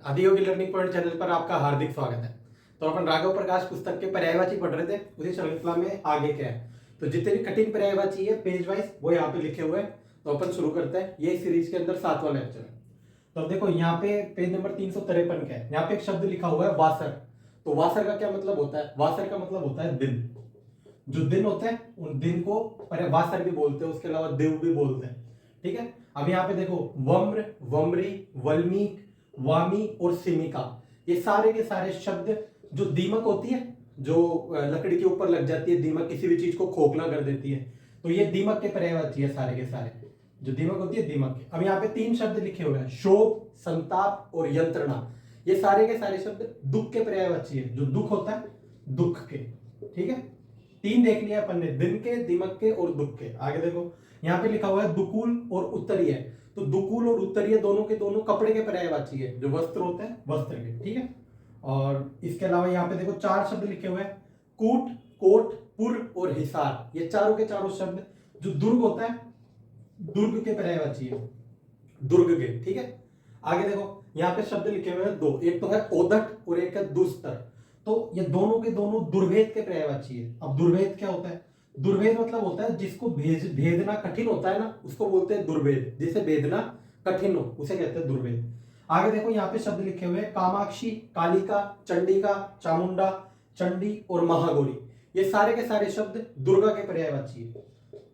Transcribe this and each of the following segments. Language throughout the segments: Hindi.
आदियोगी लर्निंग पॉइंट चैनल पर आपका हार्दिक स्वागत है। तो अपन राघव प्रकाश पुस्तक के पर्यायवाची पढ़ रहे थे, उसी श्रृंखला में आगे क्या है। तो जितने भी कठिन पर्यायवाची है पेज वाइज वो यहाँ पे लिखे हुए हैं। तो अपन शुरू करते हैं। ये सीरीज के अंदर 7वां लेक्चर है। तो अब देखो यहाँ पे पेज नंबर 353 का है। यहाँ पे एक शब्द लिखा हुआ है वासर। तो वासर का क्या मतलब होता है? वासर का मतलब होता है दिन। जो दिन होते हैं उन दिन को वासर भी बोलते हैं, उसके अलावा देव भी बोलते हैं। ठीक है। अब यहाँ पे देखो वम्र, वम्री, वल्मीक, वामी और सिमिका, ये सारे के सारे शब्द जो दीमक होती है, जो लकड़ी के ऊपर लग जाती है, दीमक किसी भी चीज को खोखला कर देती है, तो ये दीमक के पर्यायवाची है सारे के सारे। जो दीमक होती है दीमक के। अब यहाँ पे 3 शब्द लिखे हुए हैं, शोक, संताप और यंत्रणा। ये सारे के सारे शब्द दुख के पर्यायवाची है। जो दुख होता है दुख के। ठीक है। 3 देख लिया अपन ने, दिन के, दीमक के और दुख के। आगे देखो यहाँ पे लिखा हुआ है दुकूल और उत्तरीय। तो दुकूल और उत्तरीय दोनों के दोनों कपड़े के पर्यायवाची है, जो वस्त्र होते हैं वस्त्र के। ठीक है। और इसके अलावा यहाँ पे देखो 4 शब्द लिखे हुए हैं, कूट, कोट, पुर और हिसार। ये चारों के चारों शब्द जो दुर्ग होता है दुर्ग के पर्यायवाची है, दुर्ग के। ठीक है। आगे देखो यहाँ पे शब्द लिखे हुए हैं 2, एक तो है ओदट और एक है दुस्तर। तो ये दोनों के दोनों दुर्भेद के पर्यायवाची है। अब दुर्भेद क्या होता है? दुर्भेद मतलब होता है जिसको भेदना कठिन होता है ना, उसको बोलते हैं दुर्भेद। जिसे भेदना कठिन हो उसे कहते हैं दुर्भेद। आगे देखो यहाँ पे शब्द लिखे हुए हैं कामाक्षी, कालिका, चंडिका, चामुंडा, चंडी और महागौरी। ये सारे के सारे शब्द दुर्गा के पर्यायवाची है।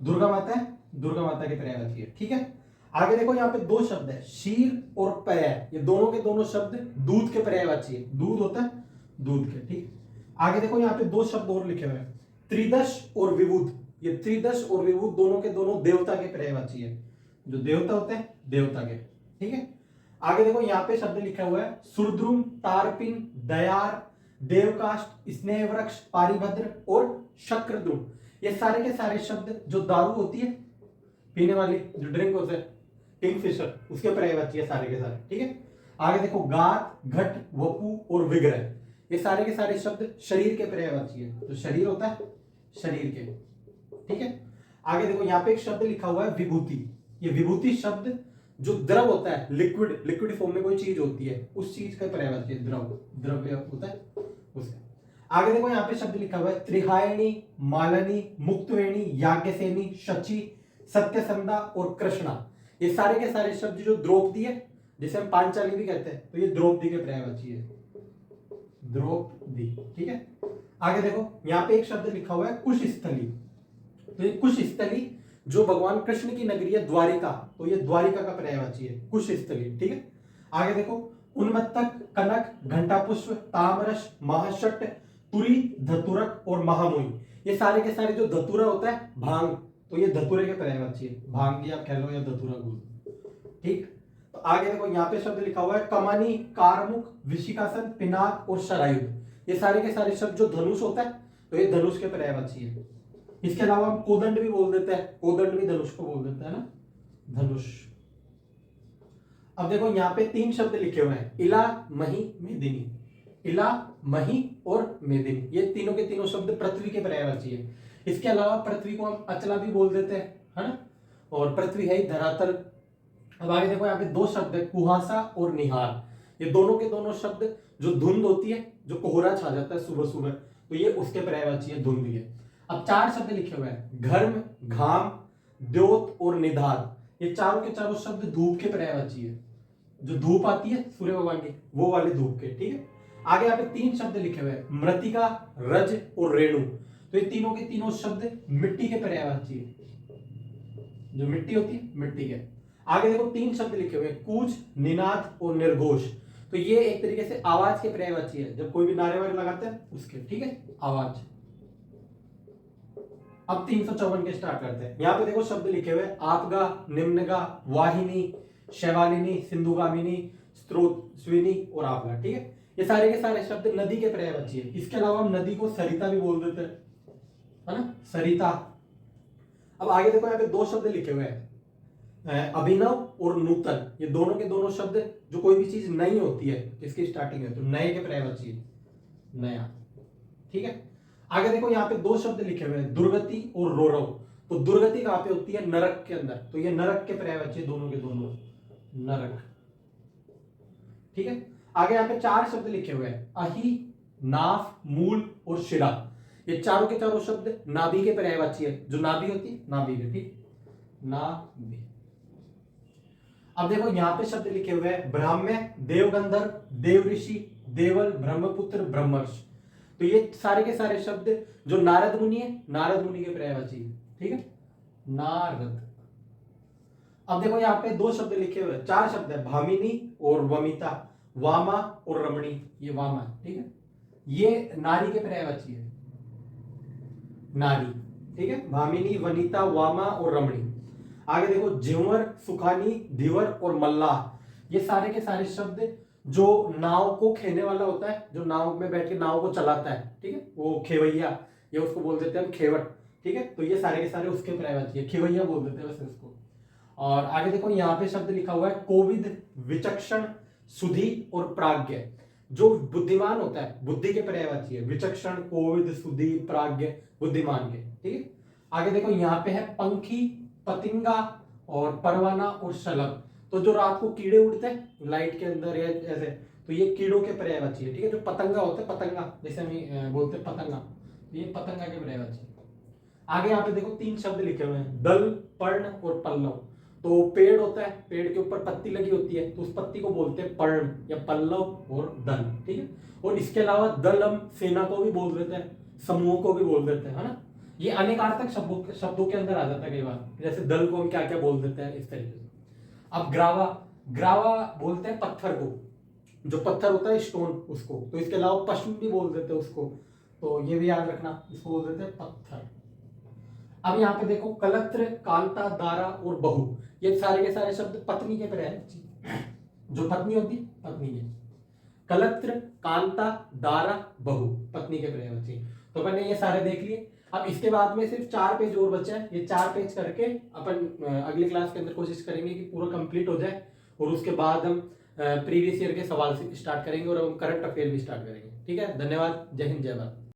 दुर्गा माता है, दुर्गा माता के पर्यायवाची है। ठीक है। आगे देखो यहाँ पे 2 शब्द है, शीर और पय। ये दोनों के दोनों शब्द दूध के पर्यायवाची है। दूध होता है दूध के। ठीक। आगे देखो यहाँ पे 2 शब्द और लिखे हुए हैं, त्रिदश और विभूत। ये त्रिदश और विभूत दोनों के दोनों देवता के पर्यायवाची है। जो देवता होते हैं देवता के। ठीक है। आगे देखो यहाँ पे शब्द लिखा हुआ है सुरद्रुम, तारपिन, दयार, देवकाष्ट, स्नेह वृक्ष, पारिभद्र और शक्रद्रुम। ये सारे के सारे शब्द जो दारू होती है पीने वाली, जो ड्रिंक होता है किंगफिशर, उसके पर्यायवाची है सारे के सारे। ठीक है। आगे देखो गात, घट, वपु और विग्रह। ये सारे के सारे शब्द शरीर के पर्यायवाची है। जो शरीर होता है शरीर के। ठीक है। आगे देखो यहाँ पे एक शब्द लिखा हुआ है विभूति। ये विभूति शब्द जो द्रव होता है, लिक्विड, लिक्विड फॉर्म में कोई चीज होती है, उस चीज का पर्यायवाची है। द्रव, द्रव्य होता है उसका। आगे देखो यहाँ पे शब्द लिखा हुआ है त्रिहायणी, मालनी, मुक्तवेणी, याज्ञसेनी, शची, सत्यसंधा और कृष्णा। ये सारे के सारे शब्द जो द्रौपदी है, जिसे हम पांचाली भी कहते हैं, तो ये द्रौपदी के पर्यायवाची है। द्रौपदी। ठीक है। आगे देखो यहाँ पे एक शब्द लिखा हुआ है कुशस्थली। तो ये कुशस्थली जो भगवान कृष्ण की नगरी है द्वारिका, तो ये द्वारिका का पर्यायवाची है कुशस्थली। ठीक है। आगे देखो उन्मत्तक, कनक, घंटापुष्प, तामरस, महाशट, तुरी, धतुरक और महामुई। ये सारे के सारे जो धतुरा होता है भांग, तो ये धतुरे के पर्यायवाची है। भांग या कह लो या धतुरा गुल। ठीक। तो आगे देखो यहाँ पे शब्द लिखा हुआ है कमानी, कारमुख, विशिकासन, पिनाक और शरायुध। ये सारे के सारे शब्द जो धनुष होता है, तो ये धनुष के पर्यायवाची है। इसके अलावा हम कोदंड भी बोल देते हैं, कोदंड भी धनुष को बोल देता है ना, धनुष। अब देखो यहाँ पे 3 शब्द लिखे हुए हैं, इला, मही, मेदिनी। इला, मही और मेदिनी, ये तीनों के तीनों शब्द पृथ्वी के पर्यायवाची है। इसके अलावा पृथ्वी को हम अचला भी बोल देते हैं, है ना, और पृथ्वी है धरातल। अब आगे देखो यहाँ पे 2 शब्द है, कुहासा और निहार। ये दोनों के दोनों शब्द जो धुंध होती है, जो कोहरा छा जाता है सुबह सुबह, तो ये उसके पर्यायवाची है, धुंध है। अब 4 शब्द लिखे हुए हैं, घर्म, घाम, द्योत और निधार। ये चारों के चारों शब्द धूप के पर्यायवाची है। जो धूप आती है सूर्य भगवान की, वो वाले धूप के। ठीक है। आगे यहाँ पे 3 शब्द लिखे हुए हैं, मृतिका, रज और रेणु। तो ये तीनों के तीनों शब्द मिट्टी के पर्यायवाची है। जो मिट्टी होती है मिट्टी के। आगे देखो 3 शब्द लिखे हुए हैं, कूच, निनाद और निर्घोष। तो ये एक तरीके से आवाज के पर्यायवाची है, जब कोई भी नारे वारे लगाते हैं उसके। ठीक है, आवाज। अब 354 के स्टार्ट करते हैं। यहाँ पे देखो शब्द लिखे हुए हैं, आपगा, निम्नगा, वाहिनी, शैवालिनी, सिंधुगामिनी, स्रोतस्विनी और आपगा। ठीक है। ये सारे के सारे शब्द नदी के पर्यायवाची है। इसके अलावा हम नदी को सरिता भी बोल देते हैं, है ना, सरिता। अब आगे देखो यहाँ पे 2 शब्द लिखे हुए हैं, अभिनव और नूतन। ये दोनों के दोनों शब्द जो कोई भी चीज नई होती है, इसकी स्टार्टिंग है, तो नए के पर्यायवाची है, नया। ठीक है। आगे देखो यहाँ पे 2 शब्द लिखे हुए हैं, दुर्गति और रोरव। तो दुर्गति कहां पे होती है? नरक के अंदर। तो ये नरक के पर्यायवाची दोनों के दोनों, नरक। ठीक है। आगे यहाँ पे 4 शब्द लिखे हुए हैं, अहि, नाफ, मूल और शिरा। ये चारों के चारों शब्द नाभि के पर्यायवाची है। जो नाभि होती है, नाभि है, ठीक, नाभि। अब देखो यहाँ पे शब्द लिखे हुए हैं, ब्राह्म्य, देवगंधर्व, देव ऋषि, देवल, ब्रह्मपुत्र, ब्रह्मर्ष। तो ये सारे के सारे शब्द जो नारद मुनि है, नारद मुनि के पर्यायवाची है, ठीक है, नारद। अब देखो यहाँ पे 2 शब्द लिखे हुए हैं, 4 शब्द है, भामिनी और वमिता, वामा और रमणी। ये वामा है, ठीक है, ये नारी के पर्यायवाची है, नारी, ठीक है, भामिनी, वनिता, वामा और रमणी। आगे देखो, जिंवर, सुखानी, धीवर और मल्लाह। ये सारे के सारे शब्द जो नाव को खेने वाला होता है, जो नाव में बैठ के नाव को चलाता है, ठीक है, वो खेवैया, ये उसको बोल देते हैं हम खेवट, ठीक है। तो ये सारे के सारे उसके पर्यायवाची है, खेवैया बोल देते हैं वैसे उसको। और आगे देखो यहाँ पे शब्द लिखा हुआ है, कोविद, विचक्षण, सुधी और प्राज्ञ। जो बुद्धिमान होता है, बुद्धि के पर्यायवाची है, विचक्षण, कोविद, सुधी, प्राज्ञ, बुद्धिमान के, ठीक है। आगे देखो यहाँ पे है पंखी, पतिंगा और परवाना और शलभ। तो जो रात को कीड़े उड़ते हैं लाइट के अंदर या ऐसे, तो ये कीड़ों के पर्यायवाची है, ठीक है। जो पतंगा होते हैं, पतंगा जैसे हम बोलते हैं पतंगा, तो ये पतंगा के पर्यायवाची है। आगे यहाँ पे देखो 3 शब्द लिखे हुए हैं, दल, पर्ण और पल्लव। तो पेड़ होता है, पेड़ के ऊपर पत्ती लगी होती है, तो उस पत्ती को बोलते हैं पर्ण या पल्लव और दल, ठीक है। और इसके अलावा दल हम सेना को भी बोल देते हैं, समूह को भी बोल देते हैं, है ना। ये अनेकार्थक शब्दों के अंदर आ जाता है कई बार, जैसे दल को हम क्या क्या बोल देते हैं, इस तरीके से। अब ग्रावा, ग्रावा बोलते हैं पत्थर को, जो पत्थर होता है स्टोन, उसको। तो इसके अलावा पश्चिम भी बोल देते हैं उसको, तो ये भी याद रखना, इसको बोल देते हैं पत्थर। अब यहाँ पे देखो, कलत्र, कांता, दारा और बहू। ये सारे के सारे शब्द पत्नी के पर्यायवाची, जो पत्नी होती है, पत्नी के। कलत्र, कांता, दारा, बहू, पत्नी के पर्यायवाची। तो मैंने ये सारे देख लिए। अब इसके बाद में सिर्फ 4 पेज और बचे हैं, ये 4 पेज करके अपन अगली क्लास के अंदर कोशिश करेंगे कि पूरा कंप्लीट हो जाए। और उसके बाद हम प्रीवियस ईयर के सवाल से स्टार्ट करेंगे और हम करंट अफेयर भी स्टार्ट करेंगे, ठीक है। धन्यवाद, जय हिंद, जय भारत।